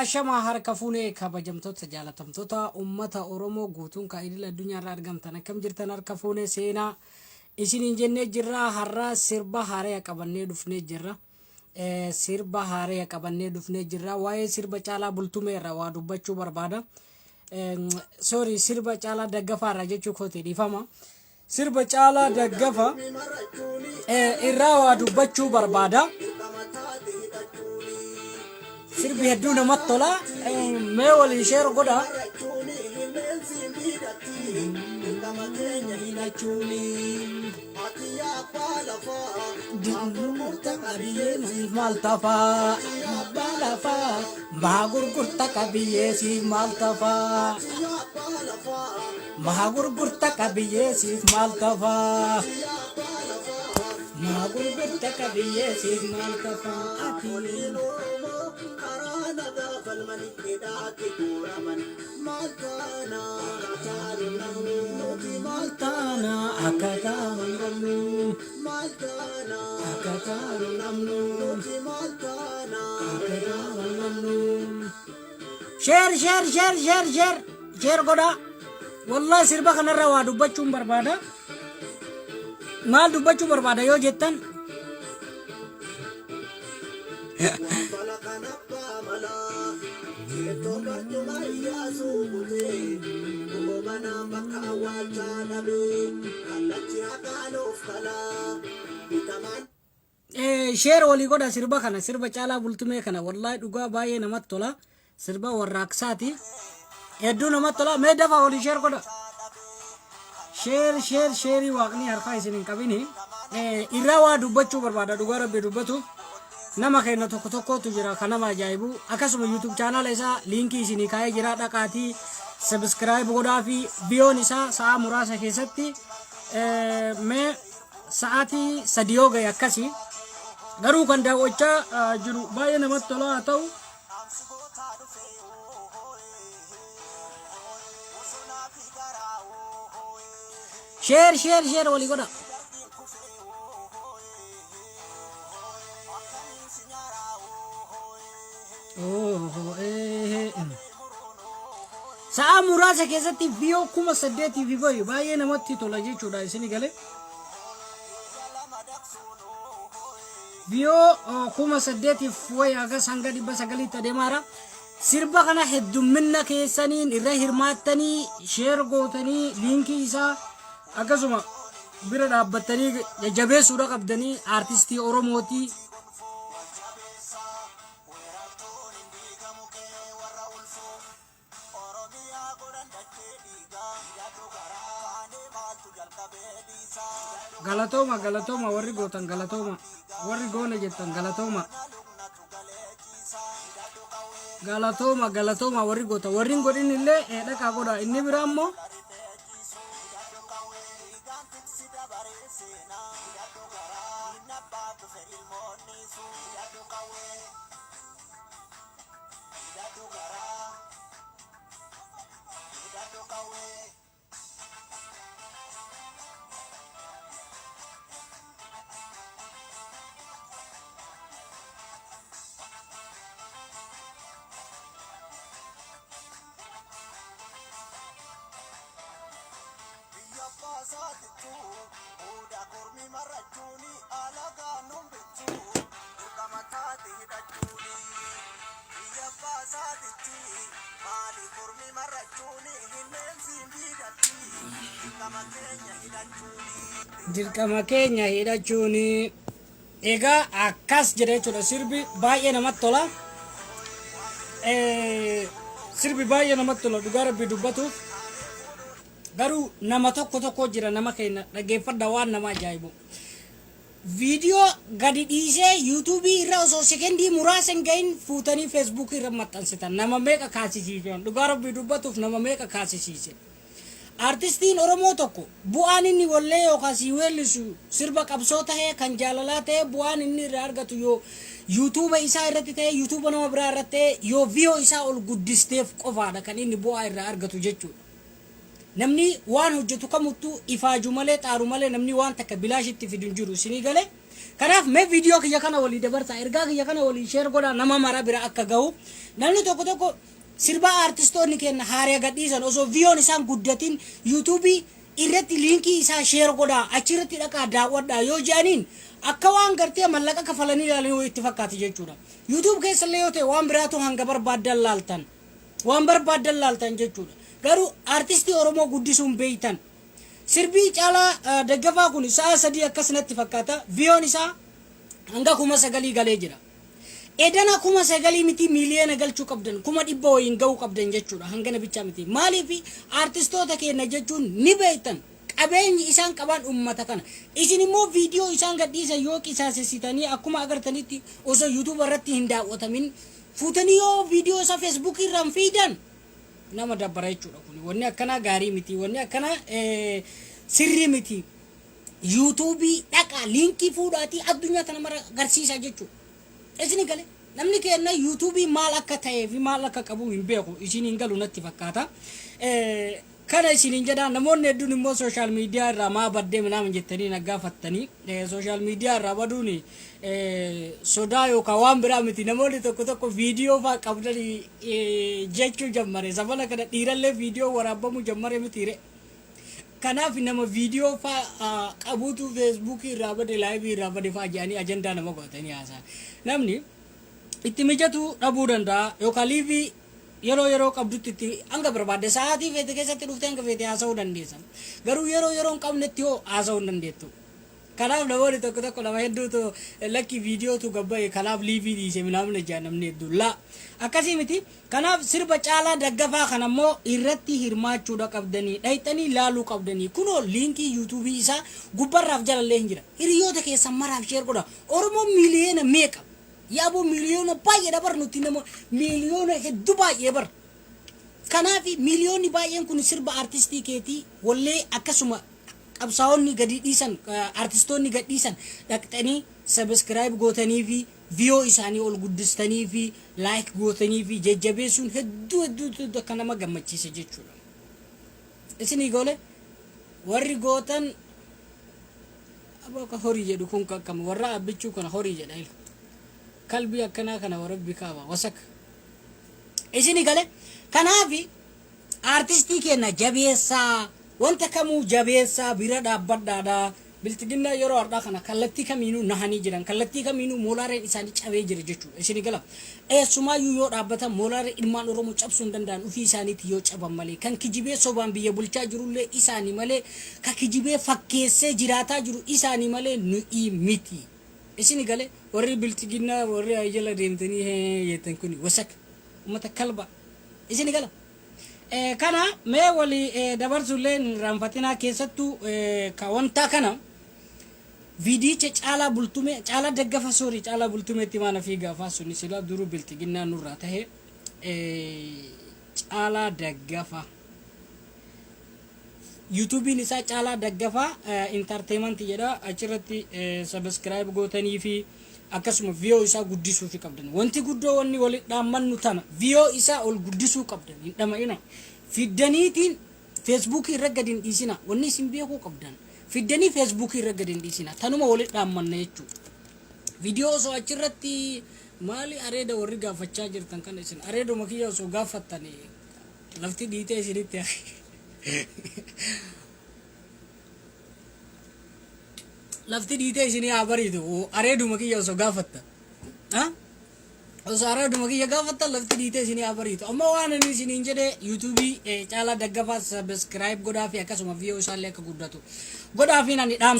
Ashama harka fuunee kabajamtoota jaalatamtoota ummata Oromoo guutuun kaa'idil addunyaa irraa argamtan akkam jirtan harka fuunee seenaa isiniin jennee jirra. Har'a sirba haaraa qabannee dhufnee jirra. Sirba haaraa qabannee dhufnee jirra. Waa'ee sirba Caalaa Bultumee irraa waa dubbachuu barbaada. Sorry, sirba Caalaa Daggafaa irraa jechuu kootee dhiifama. Sirba Caalaa Daggafaa irraa waa dubbachuu barbaada. Sirbi hedduu namatti tola. Mee waliin sheer godha. Maha gurgurta qabiyyee siif maal tafaa? Maha gurgurta qabiyyee siif maal tafaa? Maha gurgurta qabiyyee siif maal tafaa? Maltana akataru namnu akataru namnu akataru namnu share goda. Wallahi sirba kanarra waa dubbachuun barbaada. Maal dubbachuu barbaada yoo jettan share walii godha sirba kana, sirba Caalaa Bultumee kana. Wallahi dhugaa baay'ee namatti tola. Sirba warraaqsaati. Hedduu namatti tola. Mee dafa walii share godha. Share waaqni harkaa isin hin qabini. Irraa waa dubbachuu barbaada. Dhugaa Rabbi dubbatu. Nama keenya tokko tokkotu jira kan nama ajaa'ibu. Akkasuma YouTube channel isaa linkii isinii kaa'ee jira. Dhaqaatii subscribe godhaa fi biyoon isaa sa'a muraasa keessatti mee sa'aatii 3 yoo ga'e akkasii. Garuu kan daawwachaa jiru baay'ee namatti tola. Haa ta'u share walii godha. Sa'a muraasa keessatti biyoo 8,000 fi baay'ee namatti tola jechuudha. Isin galee biyoo 8,000 aga sanga 900 adeemaara. Sirba kana heddumminna keessaniin irra hirmaattanii share gootanii linkii isaa akkasuma bira dhaabbattanii jajjabeessuudha qabdanii artistii Oromooti. Galatooma warri gootan galatooma, warri goone jettan galatooma warri gootan, warri godhin illee dhaqaa godha. Inni biraa ammoo dirqama keenya hidhachuun egaa akkas jedha jechuudha. Sirbi baay'ee namatti tola. Sirbi baay'ee namatti tola dhugaa Rabbi dubbatuuf. Garuu nama tokko jira nama keenya dhaggeeffadha waan nama ajaa'ibu. Viidiyoo gadi dhiisee YouTube irra osoo sekendii muraasa hin gahin fuutanii Facebook irra maxxansitan. Nama meeqa kaasisiisan dhugaa Rabbi dubbatuuf nama meeqa kaasisiisan. Artistiin Oromoo tokko bu'aan inni wallee yookaan si weellisu sirba qabsoo ta'ee kan jaalalaa ta'ee bu'aan inni irraa argatu yoo YouTube isaa irratti ta'ee YouTube nama biraa irratti ta'ee yoo video isaa ol guddisteef qofaadha kan inni bu'aa irraa argatu jechuudha. Namni waan hojjetu kamuttuu ifaaju malee xaaru malee namni waan takka bilaashitti fidin jiru. Isinii galee kanaaf mee viidiyoo kiyya kana walii dabarsaa ergaa kiyya kana walii sheer godhaa nama mara bira akka gahu namni tokko tokko sirba artistoonni kenna haaree gadhiisan osoo viiyoon isaan guddatin yuutuubii irratti liinkii isaa sheer godhaa achirratti dhaqaa daawwadhaa yoo jedhaniin akka waan gartee mallaqa kafalanii ilaalanii itti fakkaata jechuudha. YouTube keessallee yoo ta'e waan biraatu hanga barbaadan laaltan waan barbaadan laaltan jechuudha. Garuu artistii Oromoo guddisuun beeytan sirbii Caalaa Daggafaa kun sa'a 3 akkasnatti fakkaata viiyoon isaa hanga 9,000 galee jira. Edana 9,000 miti miliyoona galchuu qabdan 100 wayin ga'uu qabdan jechuudha hangana bicha miti. Maaliif artistoota keenya jechuun ni beeytan qabeenyi isaan qaban ummata kana isin immoo viidiyoo isaan gadhiisan yoo qisaasessitanii akkuma agartanitti osoo YouTube irratti hin daawwatamin fuutanii yoo viidiyoo isa Facebook irraan fiidan nama dabbara jechuudha kun wanni akkana gaarii miti wanni akkana sirrii miti. YouTube dhaqa linkii fuudhaatii addunyaa tana mara garsiisa jechuudha. Isin gale namni kenna YouTube maal akka ta'ee fi maal akka qabu hin beeku isin hin galu natti fakkaata. Kana isin jedha namoonni hedduun immoo social media irraa maa baddee minaamin jettanii naggaafattanii social media irraa baduun sodaa yookaan waan biraa miti namoonni tokko tokko viidiyoo fa'aa qabdanii jechuu jammare sabala kana dhiirallee viidiyoo waraabamuu jammare mitiire. Kanaaf nama viidiyoo fa'aa qabuutu Facebook irraa bade live irraa bade fa'aa jedhanii ajandaa nama godhatanii haasaa. Namni itti mijatu dhabuu danda'a yookaan live yeroo qabdutti hanga barbaade sa'aatii feete keessatti dhuftee hanga feete haasa'uu dandeessa. Garuu yeroo hin qabnetti hoo haasa'uu hin dandeettu. Kanaaf namoonni tokko tokko nama hedduutu lakki viidiyootu gabbaa'e kanaaf liivii dhiise minamna jaa namni hedduun laa. Akkasii miti kanaaf sirba Caalaa Daggafaa kana immoo irratti hirmaachuudha qabdanii dhayxanii laaluu qabdanii kunoo liinkii yuutuubii isaa gubbarraaf jalallee hin jira. Hiriyoota keessan maraaf sheer godha. Oromoo miliyoona meeqa? Yaabo miliyoona baay'ee dabar nuti nama miliyoona hedduu baay'ee bar. Kanaaf miliyoonni baay'een kun sirba artistii keetii wallee akkasuma qabsaa'onni gadi dhiisan artistoonni gadi dhiisan dhaqxanii subscribe gootanii fi viiyoo isaanii ol guddistanii fi like gootanii fi jajjabeessuun hedduu akka nama gammachiisa jechuudha. Isinii goole warri gootan aboo horii jedhu kun akkam warra abbichuu kana horii jedha ilka. Kalbii akkana kana warabbi kaaba wasak isini gale kanaafi artistii kenna jabeessaa wanta kamuu jabeessaa bira dhaabbadhaadha biltigina yeroo ardaa kana kallattii kamiinuu nahanii jiran kallattii kamiinuu moolaareen isaanii cabee jira jechuudha isini gala eessumaayuu yoo dhaabbatan moolaaree ilmaan Oromoo cabsuu hin danda'an ofii isaaniitti yoo caban malee kan kijibee sobaan biyya bulchaa jirullee isaanii malee ka kijibee fakkeessee jiraataa jiru isaanii malee nuyi miti. Isini gale warri biltigina warri ajala deemtanii yetan kuni wasak ummata kalba isini gala kana mee wali dabarsuleen ranfatina keessattu ka wanta kana viidicha Caalaa Daggafaa sori Caalaa Bultumeetti maana fi gaafa sunni sila duru biltigina nurra tahe Caalaa Daggafaa YouTube nisa Caalaa Daggafaa entertainment jedha achirratti subscribe gootanii fi akkasuma viiyoo isaa guddisuu fi qabdan wanti guddoo wanni wali dhaammannu tana viiyoo isaa ol guddisuu qabdan hin dhama'ina fiddaniitiin Facebook irra gadin dhiisina wanni isin beekuu qabdan fiddanii Facebook irra gadin dhiisina tanuma wali dhaammanna jechuudha. Viidiyoo osoo achirratti maali areeda warri gaafachaa jirtan kana isin areeduma kiyya osoo gaafattanii lafti dhiitee isinitti lafti dhiitee isinii haa bariitu areeduma kiyya osoo gaafatta osoo areeduma kiyya gaafatta lafti dhiitee isinii haa bariitu amma waan inni isiniin jedhe yuutuubii Caalaa Daggafaa subscribe godhaa fi akkasuma viiyoo isaallee akka guddatu godhaa fi nani dhaamsa